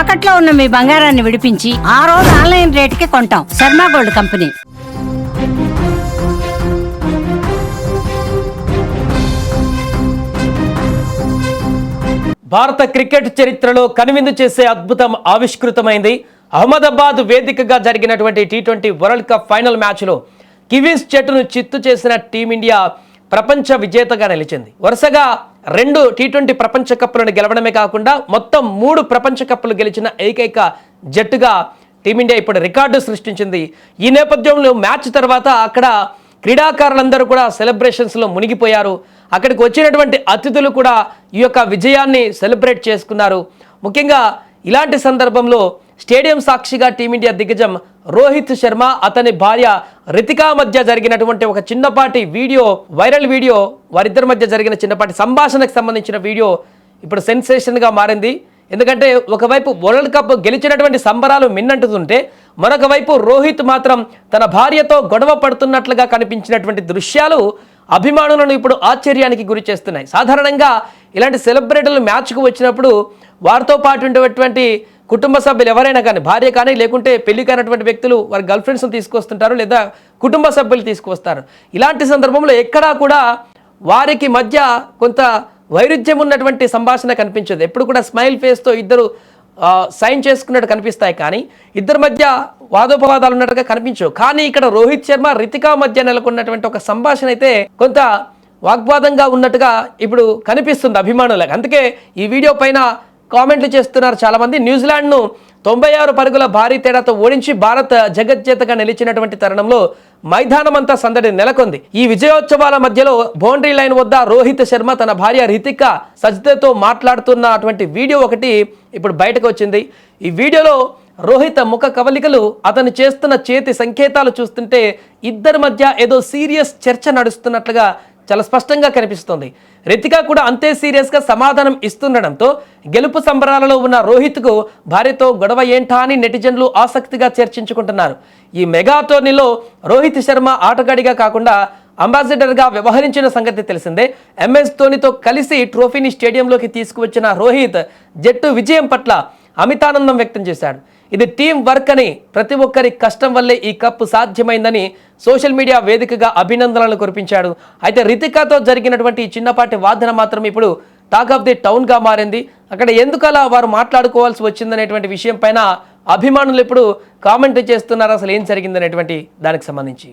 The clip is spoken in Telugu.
తాకట్లో ఉన్న మీ బంగారాన్ని విడిపించి ఆ రోజు ఆన్లైన్ రేటుకి కొంటాం. Sharma gold company. భారత క్రికెట్ చరిత్రలో కనువిందు చేసే అద్భుతం ఆవిష్కృతమైంది. అహ్మదాబాద్ వేదికగా జరిగినటువంటి టీ20 వరల్డ్ కప్ ఫైనల్ మ్యాచ్లో కివీస్ జట్టును చిత్తు చేసిన టీమిండియా ప్రపంచ విజేతగా నిలిచింది. వరుసగా 2 టీ20 ప్రపంచ కప్పులను గెలవడమే కాకుండా మొత్తం 3 ప్రపంచ కప్పులు గెలిచిన ఏకైక జట్టుగా టీమిండియా ఇప్పుడు రికార్డు సృష్టించింది. ఈ నేపథ్యంలో మ్యాచ్ తర్వాత అక్కడ క్రీడాకారులందరూ కూడా సెలబ్రేషన్స్లో మునిగిపోయారు. అక్కడికి వచ్చినటువంటి అతిథులు కూడా ఈ యొక్క విజయాన్ని సెలబ్రేట్ చేసుకున్నారు. ముఖ్యంగా ఇలాంటి సందర్భంలో స్టేడియం సాక్షిగా టీమిండియా దిగ్గజం రోహిత్ శర్మ అతని భార్య రితికా మధ్య జరిగినటువంటి ఒక చిన్నపాటి వీడియో, వైరల్ వీడియో, వారిద్దరి మధ్య జరిగిన చిన్నపాటి సంభాషణకు సంబంధించిన వీడియో ఇప్పుడు సెన్సేషన్గా మారింది. ఎందుకంటే ఒకవైపు వరల్డ్ కప్ గెలిచినటువంటి సంబరాలు మిన్నంటుతుంటే మరొక వైపు రోహిత్ మాత్రం తన భార్యతో గొడవ పడుతున్నట్లుగా కనిపించినటువంటి దృశ్యాలు అభిమానులను ఇప్పుడు ఆశ్చర్యానికి గురి చేస్తున్నాయి. సాధారణంగా ఇలాంటి సెలబ్రిటీలు మ్యాచ్కు వచ్చినప్పుడు వారితో పాటు ఉండేటువంటి కుటుంబ సభ్యులు ఎవరైనా కానీ, భార్య కానీ లేకుంటే పెళ్లి కానటువంటి వ్యక్తులు వారి గర్ల్ ఫ్రెండ్స్ని తీసుకొస్తుంటారు, లేదా కుటుంబ సభ్యులు తీసుకొస్తారు. ఇలాంటి సందర్భంలో ఎక్కడా కూడా వారికి మధ్య కొంత వైరుధ్యం ఉన్నటువంటి సంభాషణ కనిపించదు. ఎప్పుడు కూడా స్మైల్ ఫేస్తో ఇద్దరు సైన్ చేసుకున్నట్టు కనిపిస్తాయి, కానీ ఇద్దరి మధ్య వాదోపవాదాలు ఉన్నట్టుగా కనిపించవు. కానీ ఇక్కడ రోహిత్ శర్మ రితికా మధ్య నెలకొన్నటువంటి ఒక సంభాషణ అయితే కొంత వాగ్వాదంగా ఉన్నట్టుగా ఇప్పుడు కనిపిస్తుంది అభిమానులకు. అందుకే ఈ వీడియో పైన కామెంట్లు చేస్తున్నారు చాలామంది. న్యూజిలాండ్ను 96 పరుగుల భారీ తేడాతో ఓడించి భారత్ జగజ్జేతగా నిలిచినటువంటి తరుణంలో మైదానం అంతా సందడి నెలకొంది. ఈ విజయోత్సవాల మధ్యలో బౌండరీ లైన్ వద్ద రోహిత్ శర్మ తన భార్య రితికా సజ్జతో మాట్లాడుతున్నటువంటి వీడియో ఒకటి ఇప్పుడు బయటకు వచ్చింది. ఈ వీడియోలో రోహిత్ ముఖ కవలికలు, అతను చేస్తున్న చేతి సంకేతాలు చూస్తుంటే ఇద్దరి మధ్య ఏదో సీరియస్ చర్చ నడుస్తున్నట్లుగా చాలా స్పష్టంగా కనిపిస్తుంది. రితికా కూడా అంతే సీరియస్గా సమాధానం ఇస్తుండడంతో గెలుపు సంబరాలలో ఉన్న రోహిత్కు భార్యతో గొడవ ఏంటా అని నెటిజన్లు ఆసక్తిగా చర్చించుకుంటున్నారు. ఈ మెగా టోర్నీలో రోహిత్ శర్మ ఆటగాడిగా కాకుండా అంబాసిడర్గా వ్యవహరించిన సంగతి తెలిసిందే. MS ధోనితో కలిసి ట్రోఫీని స్టేడియంలోకి తీసుకువచ్చిన రోహిత్ జట్టు విజయం పట్ల అమితానందం వ్యక్తం చేశాడు. ఇది టీం వర్క్ అని, ప్రతి ఒక్కరి కష్టం వల్లే ఈ కప్ సాధ్యమైందని సోషల్ మీడియా వేదికగా అభినందనలు కురిపించాడు. అయితే రితికాతో జరిగినటువంటి చిన్నపాటి వాదన మాత్రం ఇప్పుడు టాక్ ఆఫ్ ది టౌన్గా మారింది. అక్కడ ఎందుకలా వారు మాట్లాడుకోవాల్సి వచ్చిందనేటువంటి విషయం పైన అభిమానులు ఇప్పుడు కామెంట్ చేస్తున్నారు అసలు ఏం జరిగిందనేటువంటి దానికి సంబంధించి.